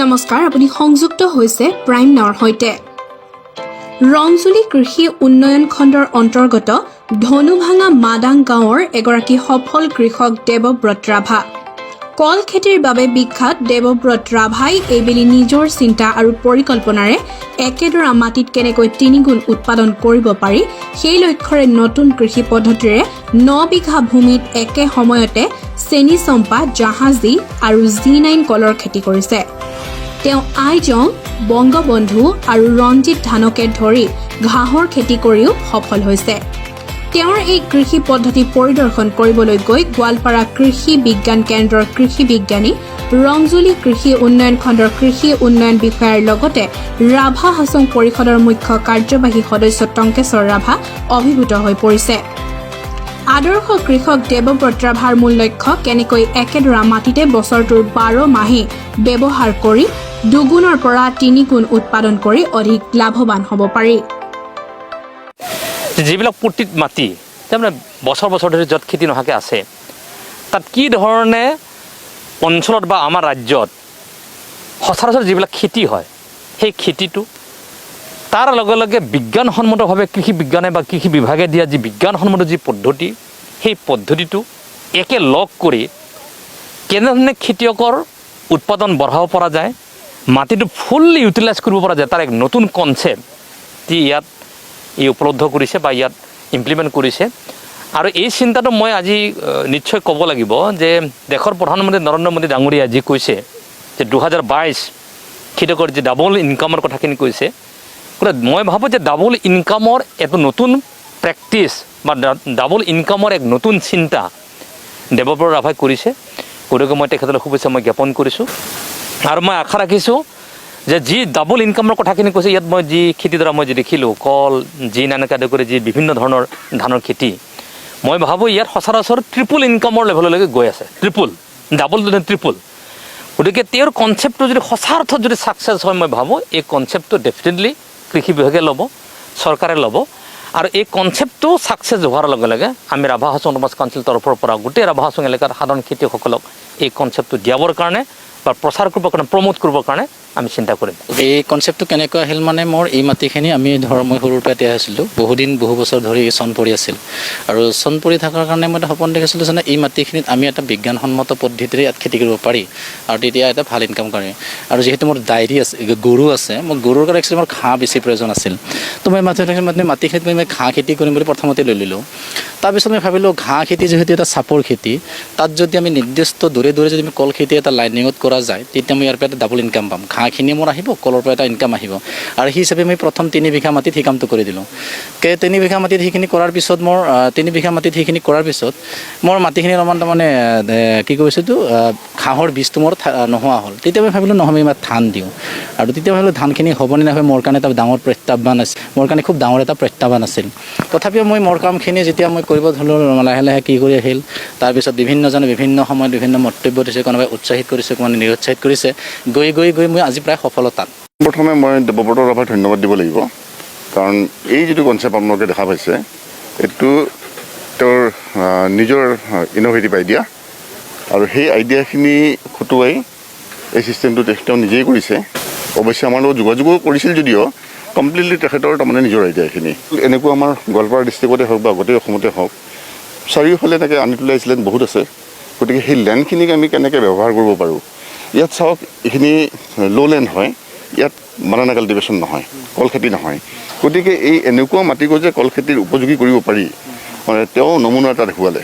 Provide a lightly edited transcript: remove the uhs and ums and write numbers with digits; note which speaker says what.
Speaker 1: নমস্কাৰ, আপুনি সংযুক্ত হৈছে প্ৰাইম নাওৰ সৈতে। ৰঞ্জুলী কৃষি উন্নয়ন খণ্ডৰ অন্তৰ্গত ধনুভাঙা মাদাং গাঁৱৰ এগৰাকী সফল কৃষক দেৱব্ৰত ৰাভা। কল খেতিৰ বাবে বিখ্যাত দেৱব্ৰত ৰাভাই এইবেলি নিজৰ চিন্তা আৰু পৰিকল্পনাৰে একেডৰা মাটিত কেনেকৈ ৩ গুণ উৎপাদন কৰিব পাৰি সেই লক্ষ্যৰে নতুন কৃষি পদ্ধতিৰে ৯ বিঘা ভূমিত একে সময়তে চেনি চম্পা, জাহাজী আৰু G9 কলৰ খেতি কৰিছে। তেওঁ আইজং, বংগবন্ধু আৰু ৰঞ্জিত ধানকে ধৰি ঘাঁহৰ খেতি কৰিও সফল হৈছে। তেওঁৰ এই কৃষি পদ্ধতি পৰিদৰ্শন কৰিবলৈ গৈ গোৱালপাৰা কৃষি বিজ্ঞান কেন্দ্ৰৰ কৃষি বিজ্ঞানী, ৰঞ্জুলী কৃষি উন্নয়ন খণ্ডৰ কৃষি উন্নয়ন বিষয়াৰ লগতে ৰাভা হাছং পৰিষদৰ মুখ্য কাৰ্যবাহী সদস্য টংকেশ্বৰ ৰাভা অভিভূত হৈ পৰিছে। আদৰ্শ কৃষক দেৱব্ৰত ৰাভাৰ মূল লক্ষ্য কেনেকৈ একেডৰা মাটিতে বছৰটোৰ 12 মাহেই ব্যৱহাৰ কৰি 2 গুণৰ পৰা 3 গুণ উৎপাদন কৰি অধিক লাভৱান হ'ব পাৰি।
Speaker 2: যিবিলাক পট্টিত মাটি তাৰমানে বছৰ বছৰ ধৰি য'ত খেতি নোহোৱাকৈ আছে, তাত কি ধৰণে অঞ্চলত বা আমাৰ ৰাজ্যত সচৰাচৰ যিবিলাক খেতি হয় সেই খেতিটো তাৰ লগে লগে বিজ্ঞানসন্মতভাৱে কৃষি বিজ্ঞানে বা কৃষি বিভাগে দিয়া যি বিজ্ঞানসন্মত যি পদ্ধতি, সেই পদ্ধতিটো একে লগ কৰি কেনেধৰণে খেতিয়কৰ উৎপাদন বঢ়াব পৰা যায়, মাটিটো ফুল্লি ইউটিলাইজ কৰিব পৰা যায়, তাৰ এক নতুন কনচেপ্ট যি ইয়াত উপলব্ধ কৰিছে বা ইয়াত ইমপ্লিমেণ্ট কৰিছে। আৰু এই চিন্তাটো মই আজি নিশ্চয় ক'ব লাগিব যে দেশৰ প্ৰধানমন্ত্ৰী নৰেন্দ্ৰ মোদী ডাঙৰীয়া যি কৈছে যে 2022 খেতিয়কৰ যি ডাবল ইনকামৰ কথাখিনি কৈছে, মই ভাবোঁ যে ডাবল ইনকামৰ এটা নতুন প্ৰেক্টিছ বা ডাবল ইনকামৰ এক নতুন চিন্তা দেৱব্ৰত ৰাভাই কৰিছে। গতিকে মই তেখেতলৈ শুভেচ্ছা মই জ্ঞাপন কৰিছোঁ আৰু মই আশা ৰাখিছোঁ যে যি ডাবল ইনকামৰ কথাখিনি কৈছে, ইয়াত মই যি খেতিডৰা মই যি দেখিলোঁ কল, G9 আদি কৰি যি বিভিন্ন ধৰণৰ ধানৰ খেতি, মই ভাবোঁ ইয়াত সচৰাচৰ ট্ৰিপুল ইনকামৰ লেভেললৈকে গৈ আছে। Double triple. গতিকে তেওঁৰ কনচেপ্টটো যদি সঁচা অৰ্থত যদি ছাকচেছ হয়, মই ভাবোঁ এই কনচেপ্টটো ডেফিনেটলি কৃষি বিভাগে ল'ব, চৰকাৰে ল'ব। আৰু এই কনচেপ্টটো ছাকচেছ হোৱাৰ লগে লগে আমি ৰাভা হাছং অট'নমাছ কাউন্সিল তৰফৰ পৰা গোটেই ৰাভা হাছং এলেকাৰ সাধাৰণ খেতিয়কসকলক এই কনচেপ্টটো দিয়াবৰ কাৰণে বা প্ৰচাৰ কৰিবৰ কাৰণে, প্ৰমোট কৰিবৰ কাৰণে আমি চিন্তা কৰিম।
Speaker 3: এই কনচেপ্টটো কেনেকৈ আহিল মানে মোৰ এই মাটিখিনি আমি মই সৰুৰ পৰা এতিয়া আছিলোঁ, বহু বছৰ ধৰি চন পৰি আছিল। আৰু চন পৰি থকাৰ কাৰণে মই এটা সপোন দেখিছিলোঁ যে এই মাটিখিনিত আমি এটা বিজ্ঞানসন্মত পদ্ধতিৰে ইয়াত খেতি কৰিব পাৰি আৰু তেতিয়া এটা ভাল ইনকাম কৰে। আৰু যিহেতু মোৰ ডায়েৰী আছে, গৰু আছে, মোৰ গৰুৰ কাৰণে একচুৱেলি মোৰ ঘাঁহ বেছি প্ৰয়োজন আছিল। তো মই মাটিখিনিত মই ঘাঁহ খেতি কৰিম বুলি প্ৰথমতে লৈ ল'লোঁ। তাৰপিছত মই ভাবিলোঁ ঘাঁহ খেতি যিহেতু এটা চাপৰ খেতি, তাত যদি আমি নিৰ্দিষ্ট দূৰে দূৰে যদি আমি কল খেতি এটা লাইনিঙত কৰা যায়, তেতিয়া মই ইয়াৰ পৰা এটা ডাবল ইনকাম পাম। ঘাঁহখিনি মোৰ আহিব, কলৰ পৰা এটা ইনকাম আহিব। আৰু সেই হিচাপে মই প্ৰথম 3 বিঘা মাটিত সেই কামটো কৰি দিলোঁ। 3 বিঘা মাটিত সেইখিনি কৰাৰ পিছত মোৰ মাটিখিনি অলপমান তাৰমানে কি কৈছোঁতো ঘাঁহৰ বীজটো মোৰ নোহোৱা হ'ল। তেতিয়া মই ভাবিলোঁ নহয়, মই ধান দিওঁ। আৰু তেতিয়া ভাবিলোঁ ধানখিনি হ'বনে নহয়, মোৰ কাৰণে এটা ডাঙৰ প্ৰত্যাহ্বান আছিল, মোৰ কাৰণে খুব ডাঙৰ এটা প্ৰত্যাহ্বান আছিল। তথাপিও মই মোৰ কামখিনি যেতিয়া মই কৰিব ধৰিলোঁ, লাহে লাহে কি কৰি আহিল। তাৰপিছত বিভিন্নজনে বিভিন্ন সময়ত বিভিন্ন মন্তব্য দিছে, কোনোবাই উৎসাহিত কৰিছে, কোনোবাই নিৰুৎসাহিত কৰিছে। গৈ মই আজি প্ৰায় সফলতাত।
Speaker 4: প্ৰথমে মই দেৱব্ৰত ৰাভাক ধন্যবাদ দিব লাগিব, কাৰণ এই যিটো কনচেপ্ট আপোনালোকে দেখা পাইছে, এইটো তেওঁৰ নিজৰ ইন'ভেটিভ আইডিয়া। আৰু সেই আইডিয়াখিনি খটুৱাই এই চিষ্টেমটো তেওঁ নিজেই কৰিছে। অৱশ্যে আমাৰ লগত যোগাযোগো কৰিছিল যদিও কমপ্লিটলি তেখেতৰ তাৰমানে নিজৰ আইডিয়াখিনি। এনেকুৱা আমাৰ গোৱালপাৰা ডিষ্ট্ৰিক্টতে হওক বা গোটেই অসমতে হওক, চাৰিওফালে এনেকৈ আনইউটিলাইজ লেণ্ড বহুত আছে। গতিকে সেই লেণ্ডখিনিক আমি কেনেকৈ ব্যৱহাৰ কৰিব পাৰোঁ। ইয়াত চাওক, এইখিনি ল' লেণ্ড হয়, ইয়াত বানানা কাল্টিভেশ্যন নহয়, কল খেতি নহয়। গতিকে এই এনেকুৱা মাটি যে কল খেতিৰ উপযোগী কৰিব পাৰি, মানে তেওঁ নমুনা এটা দেখুৱালে।